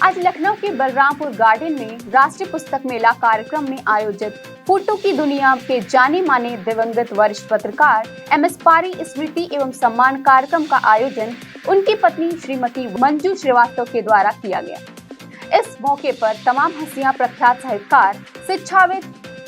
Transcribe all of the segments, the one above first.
आज लखनऊ के बलरामपुर गार्डन में राष्ट्रीय पुस्तक मेला कार्यक्रम में आयोजित फोटो की दुनिया के जाने माने दिवंगत वरिष्ठ पत्रकार MS पारी स्मृति एवं सम्मान कार्यक्रम का आयोजन उनकी पत्नी श्रीमती मंजू श्रीवास्तव के द्वारा किया गया। इस मौके पर तमाम हस्तियां प्रख्यात साहित्यकार, शिक्षाविद,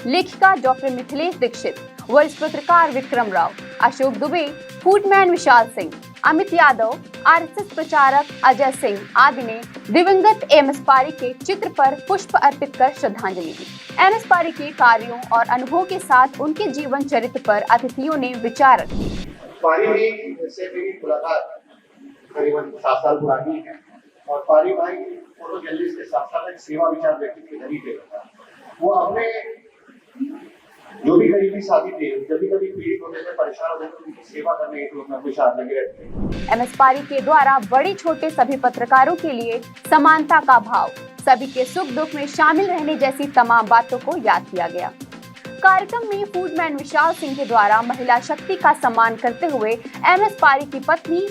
लेखिका डॉक्टर मिथिलेश दीक्षित, वरिष्ठ पत्रकार विक्रम राव, अशोक दुबे, फूडमैन विशाल सिंह, अमित यादव, RSS प्रचारक अजय सिंह आदि ने दिवंगत MS पारी के चित्र पर पुष्प अर्पित कर श्रद्धांजलि दी। MS पारी के कार्यों और अनुभव के साथ उनके जीवन चरित्र पर अतिथियों ने विचार रखे। पारी जी से मेरी मुलाकात करीबन 7 साल पुरानी है और पारी भाई फोटो जर्नलिस्ट के साथ साथ एक सेवा विचार व्यक्ति के धनी थे। वो अपने जो भी गरीबी साथी थे, कभी पीड़ित होने से परेशान होने से उनकी सेवा करने के लिए हमेशा लगे रहते हैं। MS पारी के द्वारा बड़े छोटे सभी पत्रकारों के लिए समानता का भाव, सभी के सुख दुख में शामिल रहने जैसी तमाम बातों को याद किया गया। कार्यक्रम में फूडमैन विशाल सिंह के द्वारा महिला शक्ति का सम्मान करते हुए MS पारी की पत्नी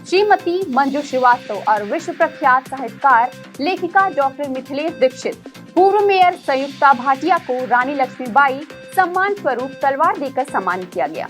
श्रीमती मंजू श्रीवास्तव और विश्व प्रख्यात साहित्यकार, लेखिका डॉक्टर मिथिलेश दीक्षित, पूर्व मेयर संयुक्ता भाटिया को रानी लक्ष्मीबाई सम्मान स्वरूप तलवार देकर सम्मानित किया गया।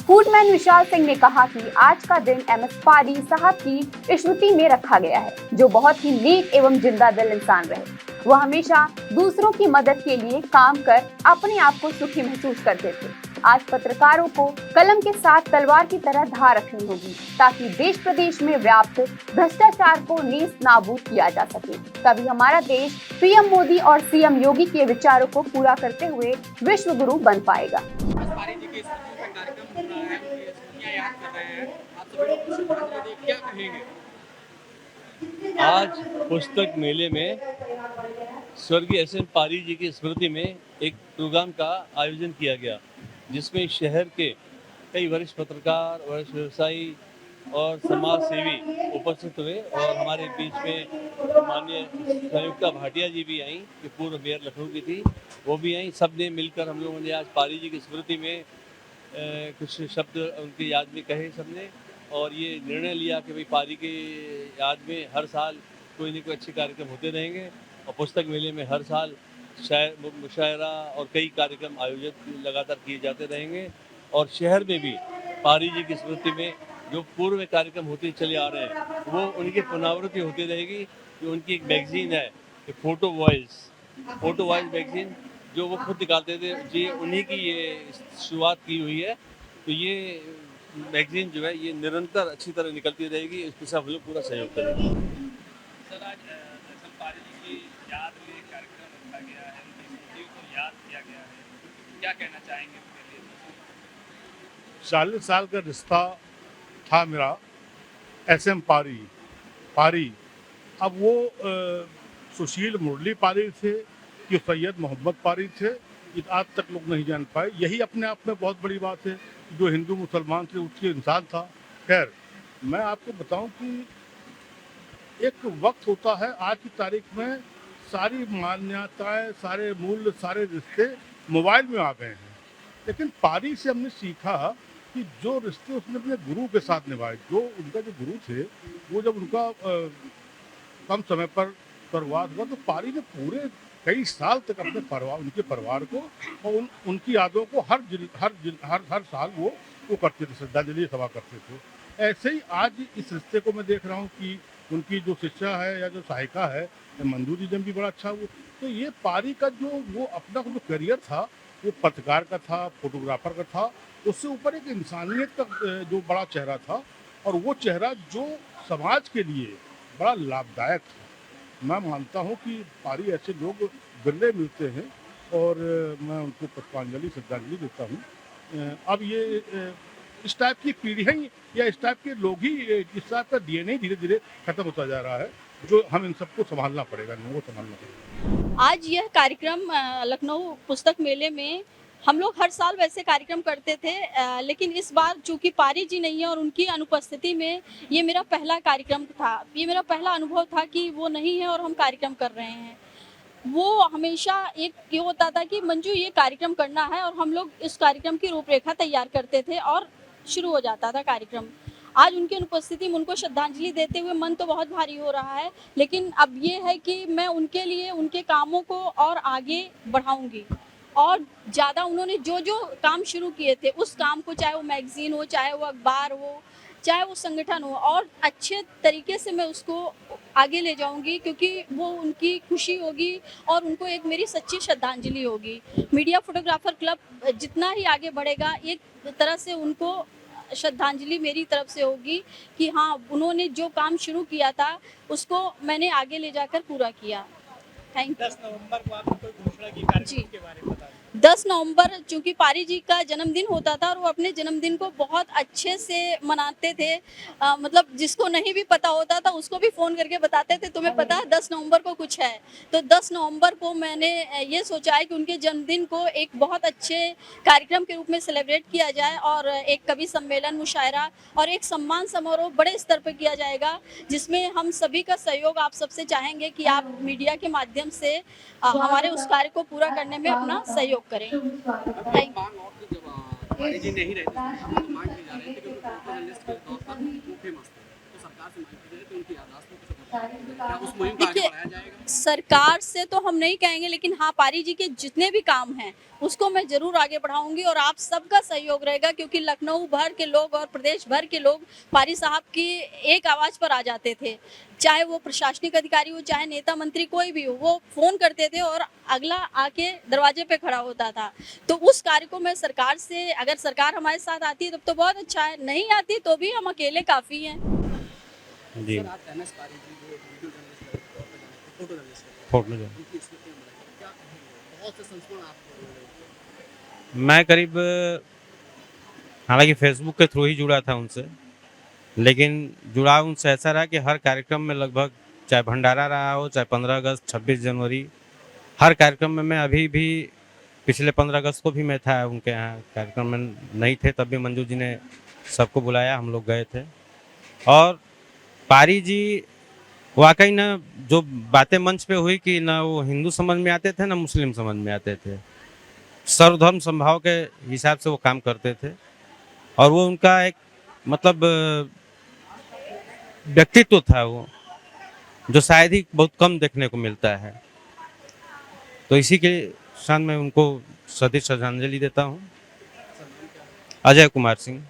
फूडमैन विशाल सिंह ने कहा कि आज का दिन MS पारी साहब की स्मृति में रखा गया है, जो बहुत ही नेक एवं जिंदा दिल इंसान रहे। वह हमेशा दूसरों की मदद के लिए काम कर अपने आप को सुखी महसूस करते थे। आज पत्रकारों को कलम के साथ तलवार की तरह धार रखनी होगी ताकि देश प्रदेश में व्याप्त भ्रष्टाचार को नेस्त नाबूद किया जा सके। तभी हमारा देश PM मोदी और CM योगी के विचारों को पूरा करते हुए विश्व गुरु बन पाएगा। आज पुस्तक मेले में स्वर्गीय SM पारी जी की स्मृति में एक प्रोग्राम का आयोजन किया गया, जिसमें शहर के कई वरिष्ठ पत्रकार, वरिष्ठ व्यवसायी और समाज सेवी उपस्थित हुए और हमारे बीच में माननीय संयुक्ता भाटिया जी भी आई, जो पूर्व मेयर लखनऊ की थी, वो भी आई। सब ने मिलकर हम लोगों ने आज पारी जी की स्मृति में कुछ शब्द उनकी याद में कहे सबने, और ये निर्णय लिया कि भाई पारी के याद में हर साल कोई न कोई अच्छे कार्यक्रम होते रहेंगे और पुस्तक मेले में हर साल मुशायरा और कई कार्यक्रम आयोजित लगातार किए जाते रहेंगे। और शहर में भी पारी जी की स्मृति में जो पूर्व में कार्यक्रम होते चले आ रहे हैं, वो उनकी पुनरावृत्ति होती रहेगी। जो उनकी एक मैगजीन है, फोटो वॉइस मैगजीन, जो वो खुद निकालते थे, जी उन्हीं की ये शुरुआत की हुई है। तो ये मैगजीन जो है ये निरंतर अच्छी तरह निकलती रहेगी, इसके साथ हम लोग पूरा सहयोग करेंगे। सर, आज SM पारी जी की याद में कार्यक्रम रखा गया है, उनकी स्मृति को याद किया गया है, क्या कहना चाहेंगे उनके लिए? 40 साल का रिश्ता था मेरा SM पारी। अब वो सुशील मुरली पारी थे कि सैयद मोहम्मद पारी थे, आज तक लोग नहीं जान पाए। यही अपने आप में बहुत बड़ी बात है। जो हिंदू मुसलमान से उसके इंसान था। खैर, मैं आपको बताऊं कि एक वक्त होता है, आज की तारीख में सारी मान्यताएं, सारे मूल्य, सारे रिश्ते मोबाइल में आ गए हैं। लेकिन पारी से हमने सीखा कि जो रिश्ते उसने अपने गुरु के साथ निभाए, जो उनका जो गुरु थे, वो जब उनका कम समय पर स्वर्गवास हुआ, तो पारी ने पूरे कई साल तक अपने उनके परिवार को और उनकी यादों को हर साल वो करते थे, श्रद्धांजलि सभा करते थे। ऐसे ही आज इस रिश्ते को मैं देख रहा हूँ कि उनकी जो शिक्षा है या जो सहायिका है, मंजू जी ने भी बड़ा अच्छा वो। तो ये पारी का वो अपना जो करियर था, वो पत्रकार का था, फोटोग्राफर का था, उससे ऊपर एक इंसानियत का जो बड़ा चेहरा था, और वो चेहरा जो समाज के लिए बड़ा लाभदायक था। मैं मानता हूं कि पारी ऐसे लोग बिरले मिलते हैं और मैं उनको पुष्पांजलि, श्रद्धांजलि देता हूं। अब ये इस टाइप की पीढ़ियाँ या इस टाइप के लोग ही, इस टाइप का DNA धीरे धीरे खत्म होता जा रहा है, जो हम इन सबको संभालना पड़ेगा, इनको संभालना पड़ेगा। आज यह कार्यक्रम लखनऊ पुस्तक मेले में हम लोग हर साल वैसे कार्यक्रम करते थे, लेकिन इस बार चूंकि पारी जी नहीं है और उनकी अनुपस्थिति में ये मेरा पहला कार्यक्रम था। ये मेरा पहला अनुभव था कि वो नहीं है और हम कार्यक्रम कर रहे हैं। वो हमेशा एक ये होता था कि मंजू ये कार्यक्रम करना है, और हम लोग इस कार्यक्रम की रूपरेखा तैयार करते थे और शुरू हो जाता था कार्यक्रम। आज उनकी अनुपस्थिति में उनको श्रद्धांजलि देते हुए मन तो बहुत भारी हो रहा है, लेकिन अब ये है कि मैं उनके लिए उनके कामों को और आगे बढ़ाऊंगी और ज़्यादा उन्होंने जो जो काम शुरू किए थे उस काम को, चाहे वो मैगजीन हो, चाहे वो अखबार हो, चाहे वो संगठन हो, और अच्छे तरीके से मैं उसको आगे ले जाऊंगी, क्योंकि वो उनकी खुशी होगी और उनको एक मेरी सच्ची श्रद्धांजलि होगी। मीडिया फोटोग्राफर क्लब जितना ही आगे बढ़ेगा, एक तरह से उनको श्रद्धांजलि मेरी तरफ से होगी कि हाँ, उन्होंने जो काम शुरू किया था उसको मैंने आगे ले जाकर पूरा किया। Thank you. 10 नवंबर को आपने कोई घोषणा की कार्यक्रम के बारे में बता दें। 10 नवंबर चूंकि पारी जी का जन्मदिन होता था और वो अपने जन्मदिन को बहुत अच्छे से मनाते थे, मतलब जिसको नहीं भी पता होता था उसको भी फ़ोन करके बताते थे तुम्हें पता है 10 नवंबर को कुछ है। तो 10 नवंबर को मैंने ये सोचा है कि उनके जन्मदिन को एक बहुत अच्छे कार्यक्रम के रूप में सेलिब्रेट किया जाए और एक कवि सम्मेलन, मुशायरा और एक सम्मान समारोह बड़े स्तर पर किया जाएगा, जिसमें हम सभी का सहयोग आप सबसे चाहेंगे कि आप मीडिया के माध्यम से हमारे उस कार्य को पूरा करने में अपना सहयोग करें। थैंक मांग और कि जब पारी जी नहीं रहते थे तो मांग की जा रही थी कि उनको फोटो जर्नलिस्ट के तौर पर वो फेमस थे, तो सरकार से मांग की जाए कि उनकी याददाश्त को कुछ क्या उस मुहिम को आगे देखिए, बढ़ाया जाएगा? सरकार से तो हम नहीं कहेंगे, लेकिन हाँ, पारी जी के जितने भी काम हैं उसको मैं जरूर आगे बढ़ाऊंगी और आप सबका सहयोग रहेगा, क्योंकि लखनऊ भर के लोग और प्रदेश भर के लोग पारी साहब की एक आवाज़ पर आ जाते थे। चाहे वो प्रशासनिक अधिकारी हो, चाहे नेता मंत्री कोई भी हो, वो फ़ोन करते थे और अगला आके दरवाजे पे खड़ा होता था। तो उस कार्य को मैं सरकार से, अगर सरकार हमारे साथ आती है तब तो बहुत अच्छा है, नहीं आती तो भी हम अकेले काफ़ी हैं। जी सर, आज एमएस पारी जी जो वीडियो जर्नलिस्ट के तौर पर जाने थे, फोटो जर्नलिस्ट के फोटो जो उनकी स्मृति में मनाई, क्या कहेंगे? बहुत से संस्मरण आपको मैं करीब, हालांकि फेसबुक के थ्रू ही जुड़ा था उनसे, लेकिन जुड़ाव उनसे ऐसा रहा कि हर कार्यक्रम में लगभग, चाहे भंडारा रहा हो, चाहे 15 अगस्त, 26 जनवरी, हर कार्यक्रम में मैं अभी भी, पिछले 15 अगस्त को भी मैं था उनके यहाँ कार्यक्रम में, नहीं थे तब भी मंजू जी ने सबको बुलाया, हम लोग गए थे। और पारी जी वाकई ना, जो बातें मंच पे हुई कि ना वो हिंदू समझ में आते थे ना मुस्लिम समझ में आते थे, सर्वधर्म समभाव के हिसाब से वो काम करते थे और वो उनका एक मतलब व्यक्तित्व था वो, जो शायद ही बहुत कम देखने को मिलता है। तो इसी के शान में उनको सदी श्रद्धांजलि देता हूँ। अजय कुमार सिंह,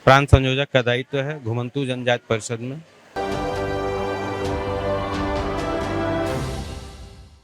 प्रांत संयोजक का दायित्व है घुमंतू जनजाति परिषद में।